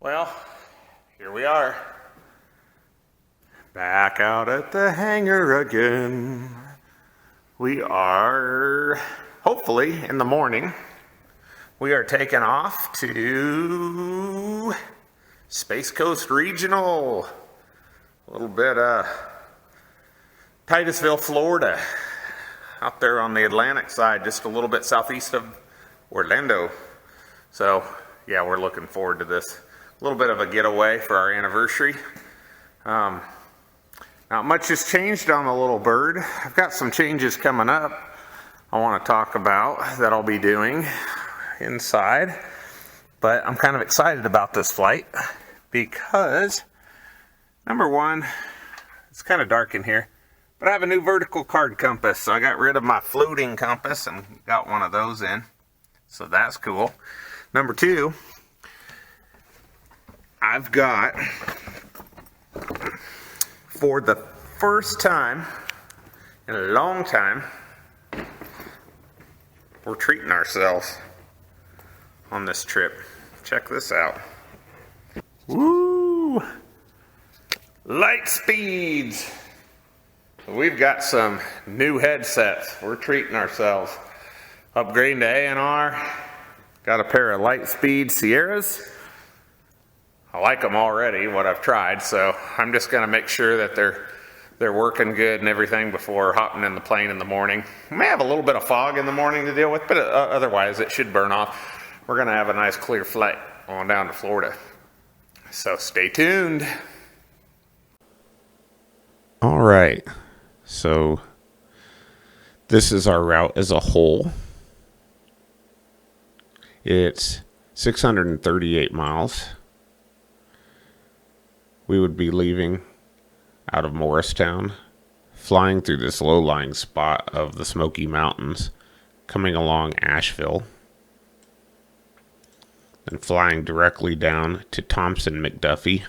Well, here we are. Back out at the hangar again. We are, hopefully, in the morning. We are taking off to Space Coast Regional. A little bit Titusville, Florida. Out there on the Atlantic side, just a little bit southeast of Orlando. So, yeah, we're looking forward to this. A little bit of a getaway for our anniversary. Not much has changed on the little bird. I've got some changes coming up I want to talk about that I'll be doing inside. But I'm kind of excited about this flight because, number one, it's kind of dark in here, but I have a new vertical card compass. So I got rid of my floating compass and got one of those in. So that's cool. Number two, I've got, for the first time in a long time, we're treating ourselves on this trip. Check this out. Woo! Light speeds. We've got some new headsets. We're treating ourselves. Upgrading to A&R. Got a pair of Lightspeed Sierras. I like them already, what I've tried, so I'm just going to make sure that they're working good and everything before hopping in the plane in the morning. We may have a little bit of fog in the morning to deal with, but otherwise it should burn off. We're going to have a nice clear flight on down to Florida. So stay tuned. All right, so this is our route as a whole. It's 638 miles. We would be leaving out of Morristown, flying through this low-lying spot of the Smoky Mountains, coming along Asheville, then flying directly down to Thompson McDuffie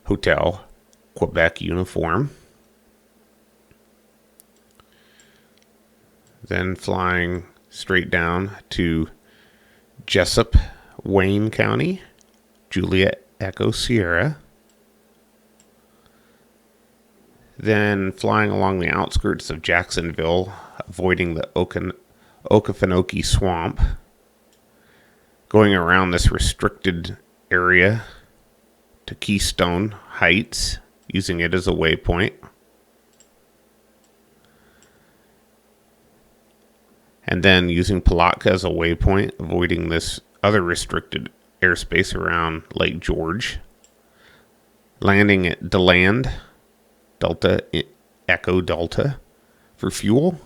Hotel, Quebec uniform, then flying straight down to Jessup, Wayne County, Juliet Echo Sierra, then flying along the outskirts of Jacksonville, avoiding the Okefenokee Swamp, going around this restricted area to Keystone Heights, using it as a waypoint, and then using Palatka as a waypoint, avoiding this other restricted airspace around Lake George, landing at DeLand, Delta Echo Delta for fuel,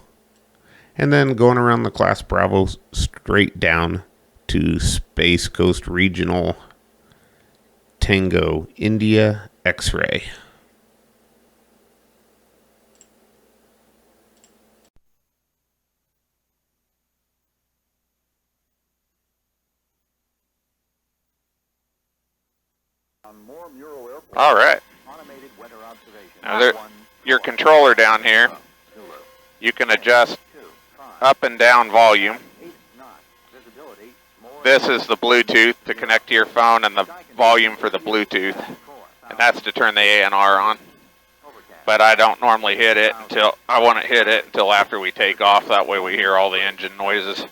and then going around the Class Bravo straight down to Space Coast Regional, Tango India X-Ray. All right. Now your controller down here, you can adjust up and down volume. This is the Bluetooth to connect to your phone and the volume for the Bluetooth. And that's to turn the A&R on. But I don't normally hit it until, I want to hit it until after we take off. That way we hear all the engine noises.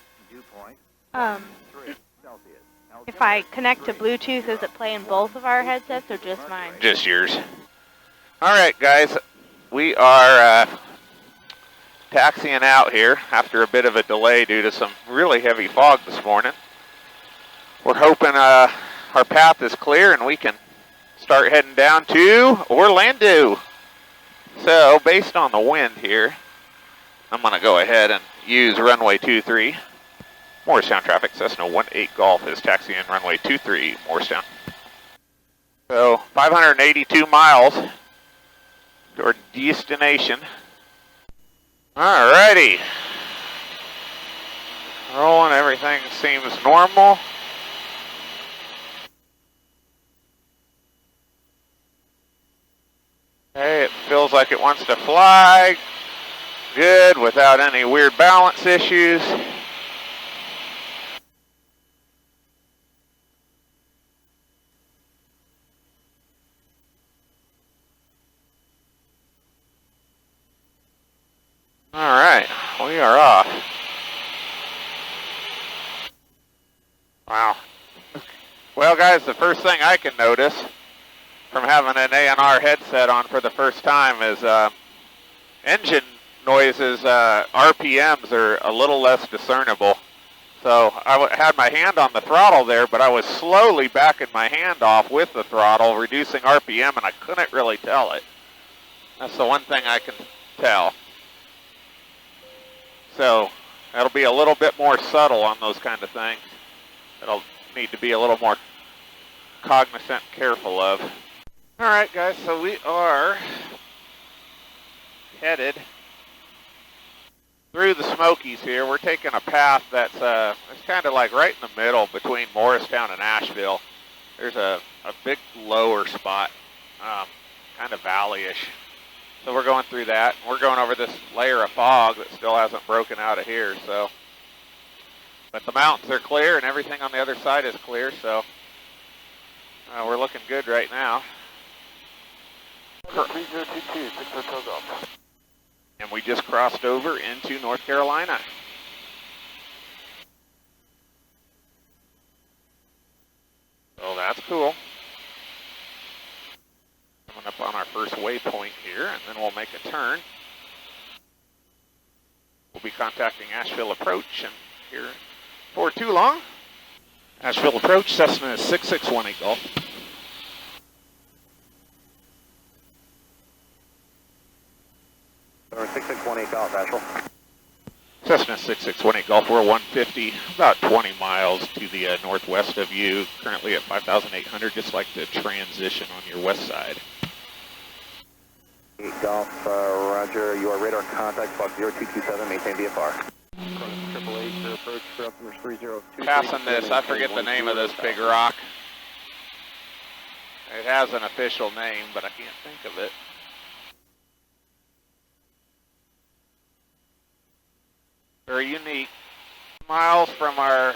If I connect to Bluetooth, is it playing both of our headsets or just mine? Just yours. All right, guys. We are taxiing out here after a bit of a delay due to some really heavy fog this morning. We're hoping our path is clear and we can start heading down to Orlando. So, based on the wind here, I'm going to go ahead and use runway 23. Morristown traffic, Cessna 18 Golf is taxiing runway 23, Morristown. So, 582 miles to our destination. Alrighty. Rolling, everything seems normal. Okay, it feels like it wants to fly. Good, without any weird balance issues. We are off. Wow. Well, guys, the first thing I can notice from having an A&R headset on for the first time is engine noises, RPMs are a little less discernible. So I had my hand on the throttle there, but I was slowly backing my hand off with the throttle, reducing RPM, and I couldn't really tell it. That's the one thing I can tell. So that'll be a little bit more subtle on those kind of things. It'll need to be a little more cognizant and careful of. All right, guys, so we are headed through the Smokies here. We're taking a path that's it's kind of like right in the middle between Morristown and Asheville. There's a big lower spot, kind of valley-ish. So we're going through that. We're going over this layer of fog that still hasn't broken out of here. So, but the mountains are clear and everything on the other side is clear. So we're looking good right now. 3022, 6 Hotel Golf. And we just crossed over into North Carolina. So that's cool. Coming up on our first waypoint here, and then we'll make a turn. We'll be contacting Asheville Approach, and here for too long. Asheville Approach, Cessna 6618 Golf. Or 6618 Golf, Asheville. Cessna 6618 Golf, we're 150, about 20 miles to the northwest of you, currently at 5,800, just like the transition on your west side. 8 Golf, roger, you are radar contact, box 0227, maintain VFR. 888, your approach for customers 302. Passing this, I forget the name of this big rock. It has an official name, but I can't think of it. Very unique. Miles from our,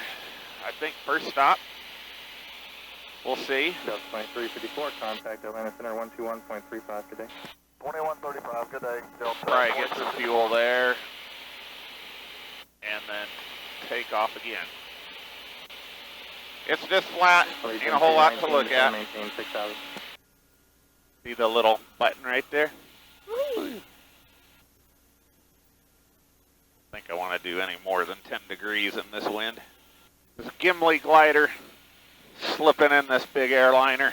I think, first stop. We'll see. Delta 2354, contact Atlanta Center 121.35, good day. 2135, good day. Delta. Probably get some fuel there. And then take off again. It's just flat. Ain't a whole lot to look at. Maintain 6,000. See the little button right there? I think I want to do any more than 10 degrees in this wind. This Gimli glider slipping in this big airliner.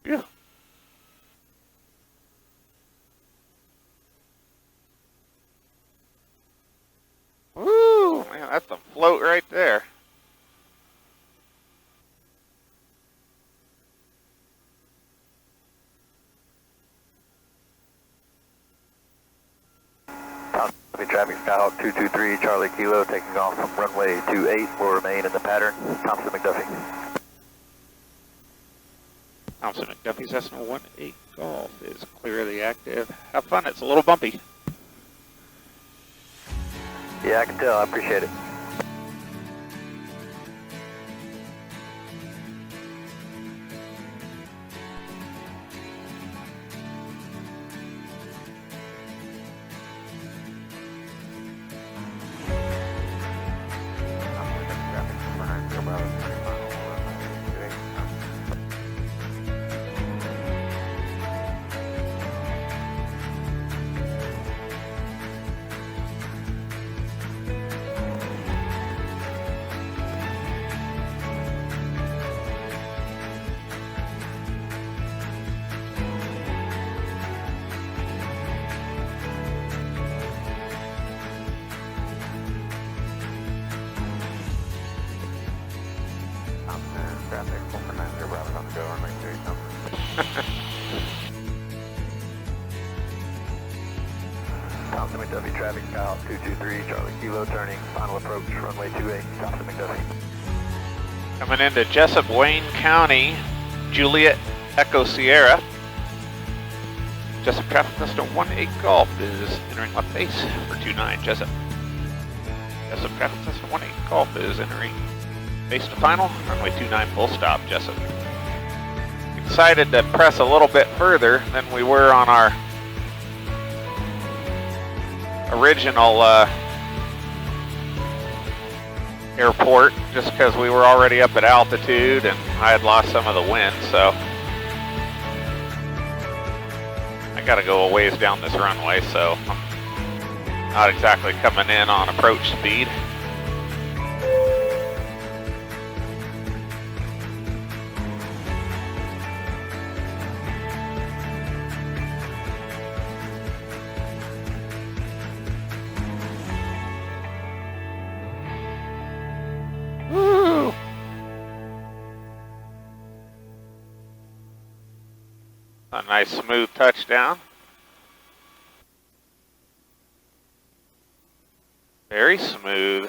Yeah. Woo, man, that's a float right there. Traffic Skyhawk 223, Charlie Kilo, taking off from runway 28, will remain in the pattern. Thompson McDuffie. Thompson McDuffie Cessna 18 Golf is clearly active. Have fun, it's a little bumpy. Yeah, I can tell, I appreciate it. Traffic 490, Bravo on the go, runway 28. Thompson McDuffie, traffic Skyhawk 223, Charlie Kilo, turning, final approach, runway 28, Thompson McDuffie. Coming into Jessup, Wayne County, Juliet Echo Sierra. Jessup traffic Cessna 18 Golf is entering left base for 29 Jessup. Jessup traffic Cessna 18 Golf is entering base to final, runway 29 full stop Jessup. Decided to press a little bit further than we were on our original airport, just because we were already up at altitude and I had lost some of the wind, so I gotta go a ways down this runway, so I'm not exactly coming in on approach speed. Woo! A nice smooth touchdown. Very smooth.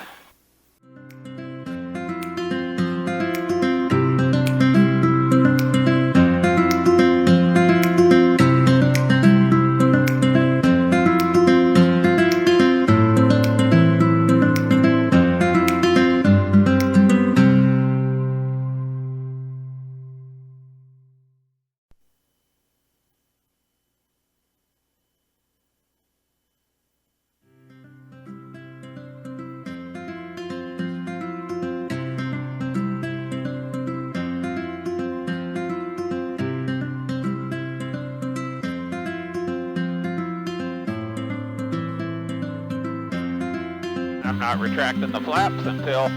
I'm not retracting the flaps until I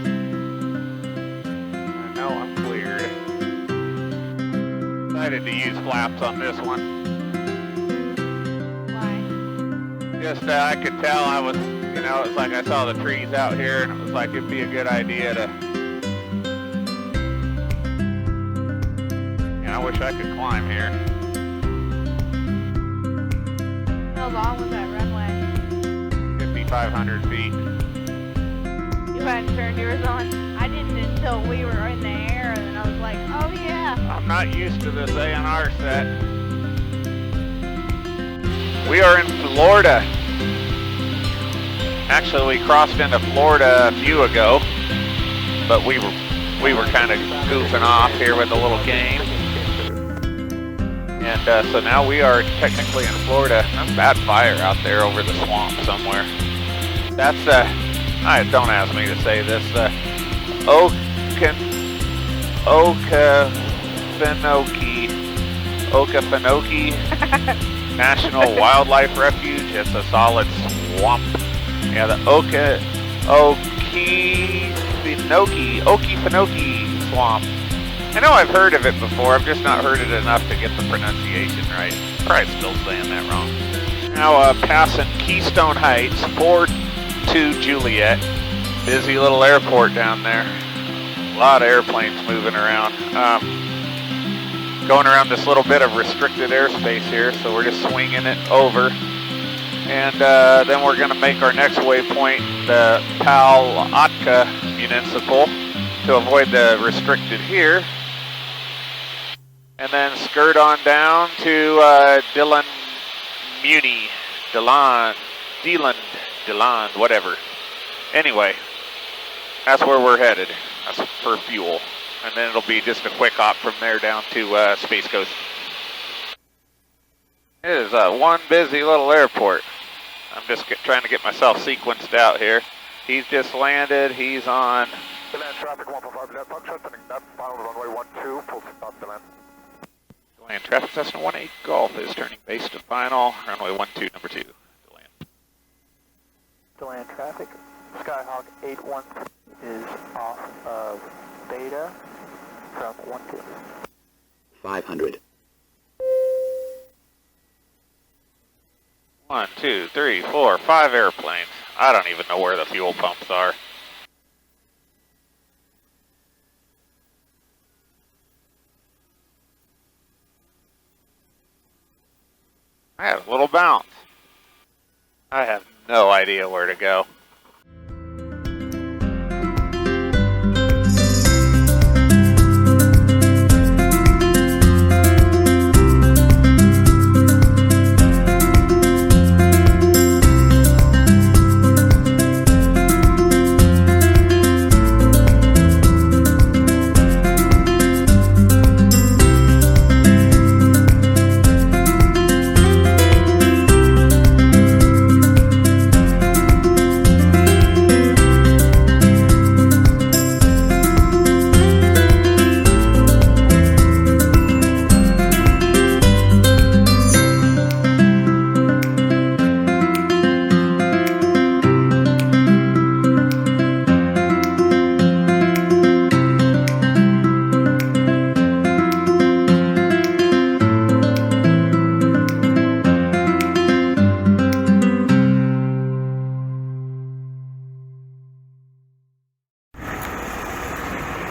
know I'm cleared. Decided to use flaps on this one. Why? Just I could tell I was, you know, it's like I saw the trees out here and it was like it'd be a good idea to, I wish I could climb here. How long was that runway? 5,500 feet. You hadn't turned yours on? I didn't until we were in the air, and then I was like, oh yeah. I'm not used to this ANR set. We are in Florida. Actually, we crossed into Florida a few ago, but we were kind of goofing off here with a little game. And so now we are technically in Florida. There's bad fire out there over the swamp somewhere. That's don't ask me to say this. Okefenokee National Wildlife Refuge. It's a solid swamp. Yeah, the Okefenokee Swamp. I know I've heard of it before. I've just not heard it enough to get the pronunciation right. Probably still saying that wrong. Now passing Keystone Heights, 42 Juliet. Busy little airport down there. A lot of airplanes moving around. Going around this little bit of restricted airspace here, so we're just swinging it over. And then we're going to make our next waypoint, the Palatka Municipal, to avoid the restricted here. And then skirt on down to Dillon, whatever. Anyway, that's where we're headed. That's for fuel. And then it'll be just a quick hop from there down to Space Coast. It is one busy little airport. I'm just trying to get myself sequenced out here. He's just landed. He's on. Deland traffic 145, Deland function, sending that final runway 12, full stop, Deland. Deland traffic Cessna 18 Golf is turning base to final, runway 12, number 2. Deland. Deland traffic, Skyhawk 81 is off of Beta from 12. 500. 1, 2, 3, 4, 5 airplanes. I don't even know where the fuel pumps are. I had a little bounce. I have no idea where to go.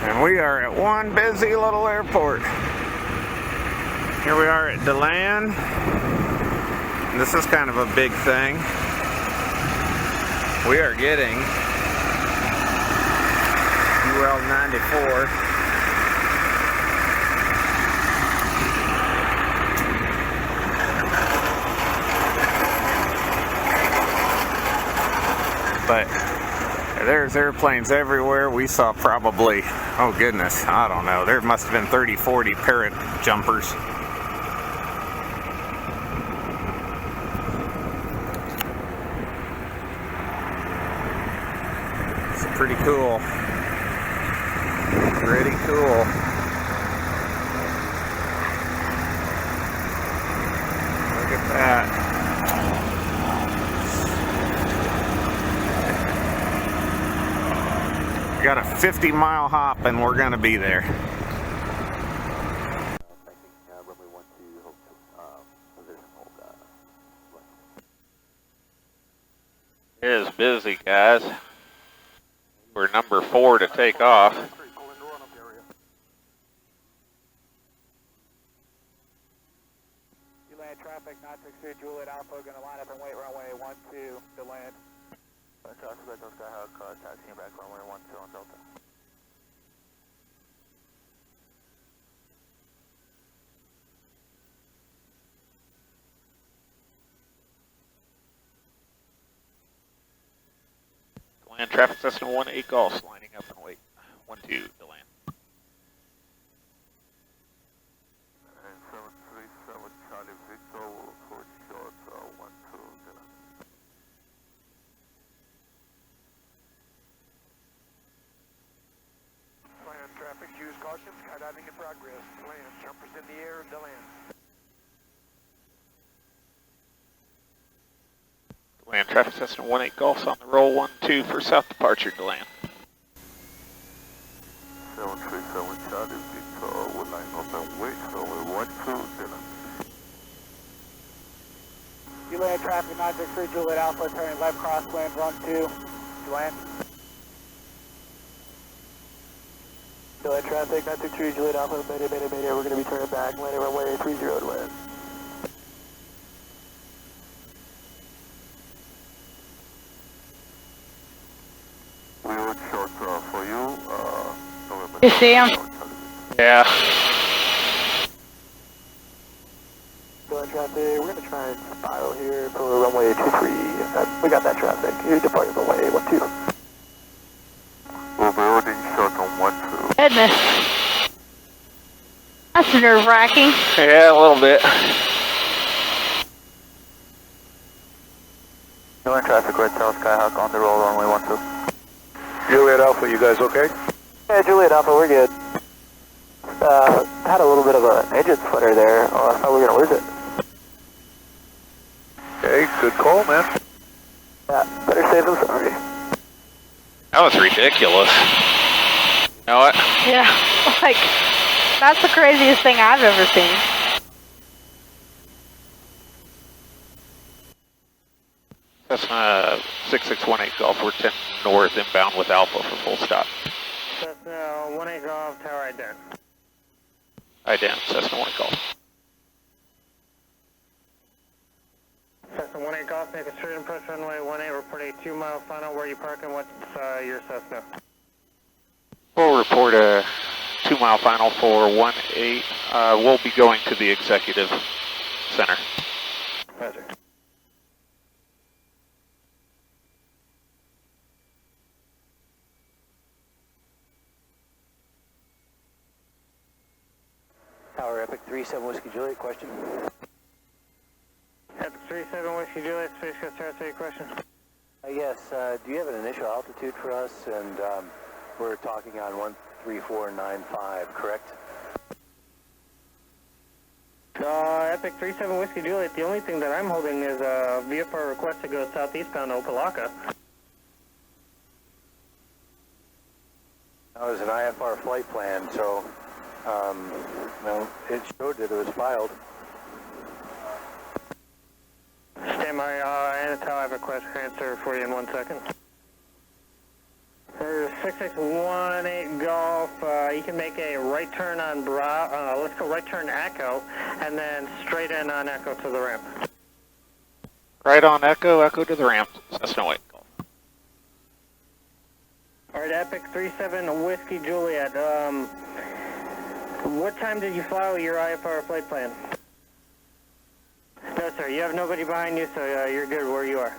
And we are at one busy little airport. Here we are at DeLand. This is kind of a big thing. We are getting UL 94. But there's airplanes everywhere. We saw probably, oh goodness, I don't know. There must have been 30, 40 parrot jumpers. It's pretty cool. Pretty cool. Look at that. Got a 50-mile hop and we're gonna be there. It is busy, guys. We're number 4 to take off. DeLand traffic, not to exceed Juliet Alpha, gonna line up and wait runway 12, DeLand. Taxiing back runway 12 on Delta. DeLand traffic Cessna 18 Golf lining up and wait. 12 DeLand. And 737 Charlie Victor will report short 12 DeLand. DeLand traffic, use caution, skydiving in progress. DeLand, jumpers in the air, DeLand. DeLand traffic Cessna 18 Golf on the roll. 12 for south departure DeLand. 737 Charlie Victor will line up and wait, runway 12 DeLand. DeLand traffic, not to exceed Juliet Alpha, turning left crosswind, 12 DeLand. DeLand traffic, not to exceed Juliet Alpha, Mayday, we're going to be turning back, landing runway 30 DeLand. We would short for you, You see him? Yeah. DeLand traffic, we're going to try and spiral here for runway 23. We got that traffic. You're departing runway 12. We'll be holding short on 12. Goodness. That's nerve-wracking. Yeah, a little bit. DeLand traffic, red tail Skyhawk on the roll, runway 12. Juliet Alpha, you guys okay? Yeah, Juliet Alpha, we're good. Had a little bit of an engine flutter there. I thought we were going to lose it. Okay, good call, man. Yeah, better safe than sorry. That was ridiculous. You know what? Yeah, like, that's the craziest thing I've ever seen. Cessna 6618 Golf, we're 10 north inbound with Alpha for full stop. Cessna 18 Golf, tower ident. Ident, Cessna 1 Golf. Cessna 18 Golf, make a straight approach runway 18, report a 2-mile final. Where are you parking? What's your Cessna? We'll report a 2-mile final for 18. We'll be going to the executive center. Roger. Tower Epic 37 Whiskey Juliet, question? Epic 37 Whiskey Juliet, Space Coast Tower 3, question? Yes, do you have an initial altitude for us? And we're talking on 13495, correct? Epic 37 Whiskey Juliet, the only thing that I'm holding is a VFR request to go southeastbound to Opelika. That was an IFR flight plan, so no, it showed that it was filed. Stand by, Anatol, I have a request transfer for you in 1 second. There's 6618 Golf, you can make a right turn on let's go right turn Echo, and then straight in on Echo to the ramp. Right on Echo, Echo to the ramp. Cessna White. Alright, Epic 37 Whiskey Juliet, what time did you fly with your IFR flight plan? No sir, you have nobody behind you, so you're good where you are.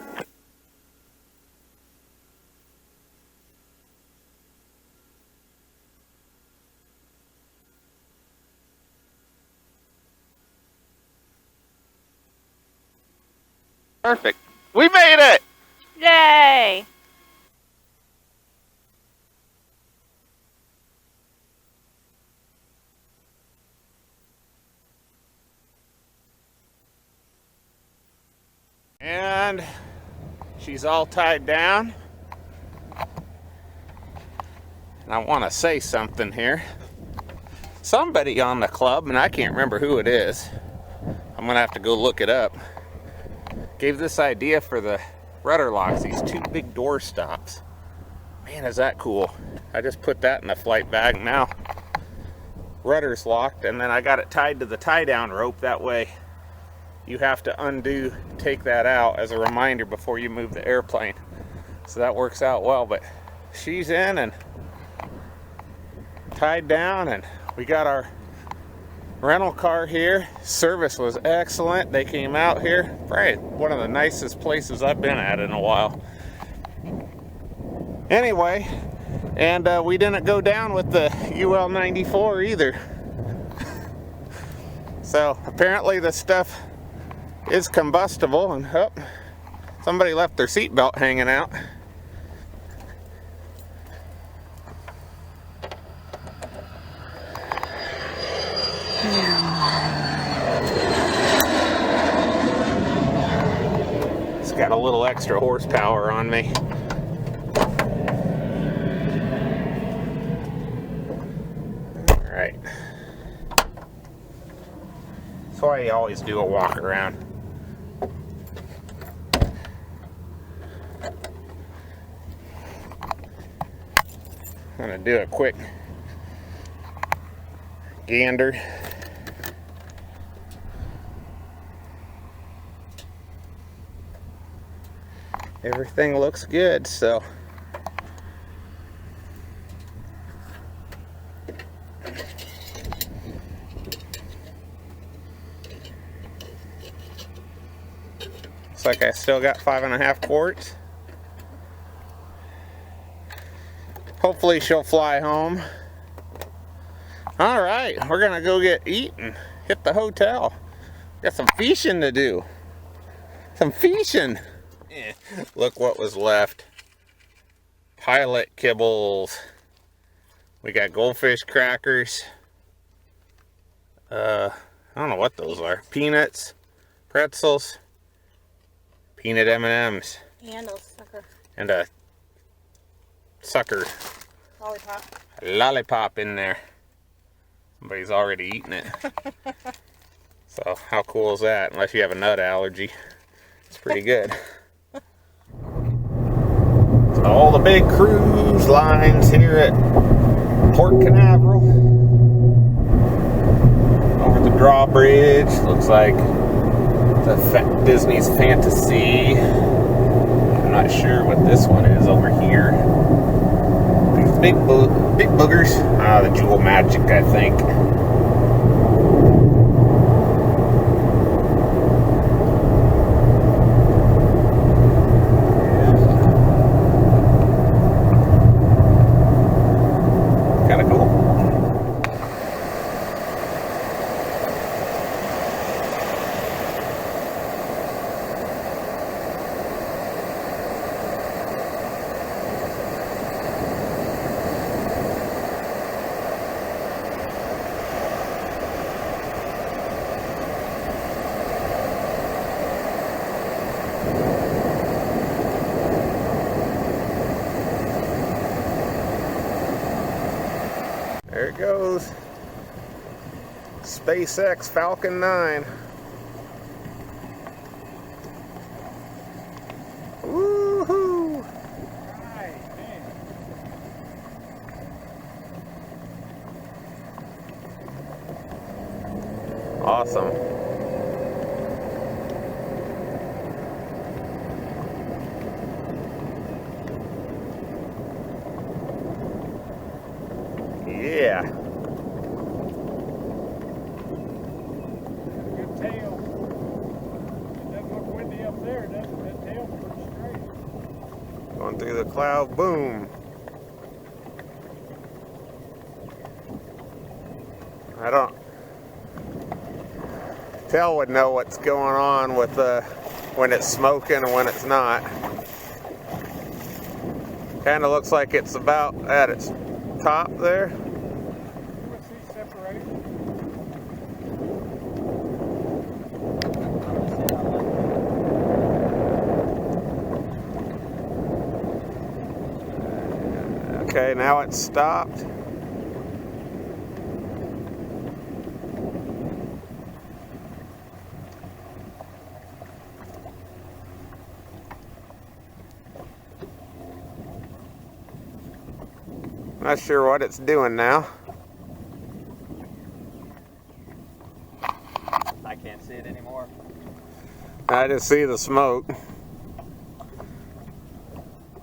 Perfect. We made it! Yay! And she's all tied down. And I want to say something here. Somebody on the club, and I can't remember who it is, I'm going to have to go look it up, gave this idea for the rudder locks, these two big door stops. Man, is that cool. I just put that in the flight bag now. Rudder's locked, and then I got it tied to the tie-down rope. That way you have to take that out as a reminder before you move the airplane. So that works out well, but she's in and tied down, and we got our rental car here. Service was excellent. They came out here. Probably one of the nicest places I've been at in a while. Anyway, and we didn't go down with the UL-94 either. So apparently the stuff is combustible, and somebody left their seatbelt hanging out. It's got a little extra horsepower on me. All right. That's why you always do a walk around. I'm gonna do a quick gander. Everything looks good, so looks like I still got 5.5 quarts. Hopefully she'll fly home. All right, we're gonna go get eaten, hit the hotel. Got some fishing to do. Some fishing. Look what was left. Pilot kibbles. We got goldfish crackers. I don't know what those are. Peanuts, pretzels, peanut M&Ms, And a sucker. and a sucker Lollipop. lollipop in there. Somebody's already eaten it. So how cool is that? Unless you have a nut allergy. It's pretty good. So all the big cruise lines here at Port Canaveral. Over the drawbridge. Looks like Disney's Fantasy. I'm not sure what this one is over here. These big boogers. The Jewel Magic, I think. Kind of cool. There it goes. SpaceX Falcon 9. Woohoo! Awesome. Yeah. Good tail. It doesn't look windy up there, does it? That tail's pretty straight. Going through the cloud, boom. I don't. Tell would know what's going on with when it's smoking and when it's not. Kind of looks like it's about at its top there. You would see separation. Okay, now it's stopped. Not sure what it's doing now. I can't see it anymore. I just see the smoke.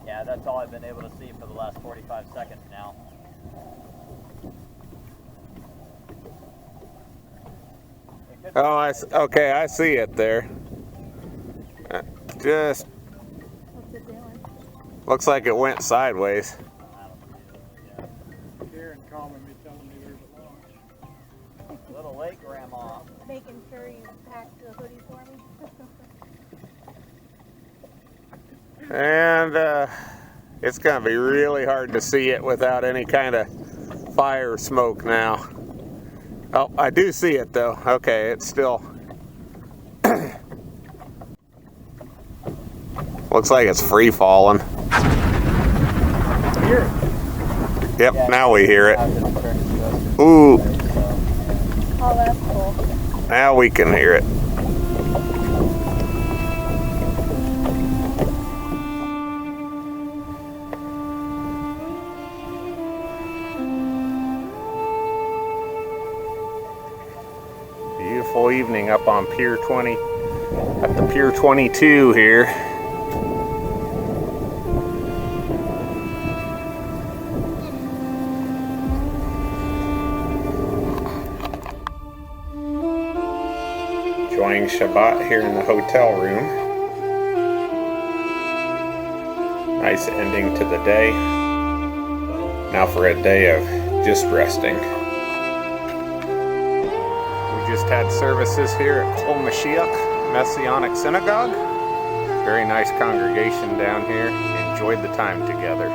Yeah, that's all I've been able to see for the last 45 seconds now. Oh, okay, I see it there. Just What's it doing? looks like it went sideways. Karen calling me, telling me there's a launch. A little late, Grandma. Making sure you packed the hoodie for me. And it's going to be really hard to see it without any kind of fire smoke now. Oh, I do see it though. Okay, it's still... Looks like it's free falling. Hear it. Yep, Yeah, now we hear it. I've just turned it to us. Ooh, So, Oh, that's cool. now we can hear it. Beautiful evening up on Pier 20, at the Pier 22 here. Enjoying Shabbat here in the hotel room. Nice ending to the day. Now for a day of just resting. We just had services here at Kol Mashiach Messianic Synagogue. Very nice congregation down here. Enjoyed the time together.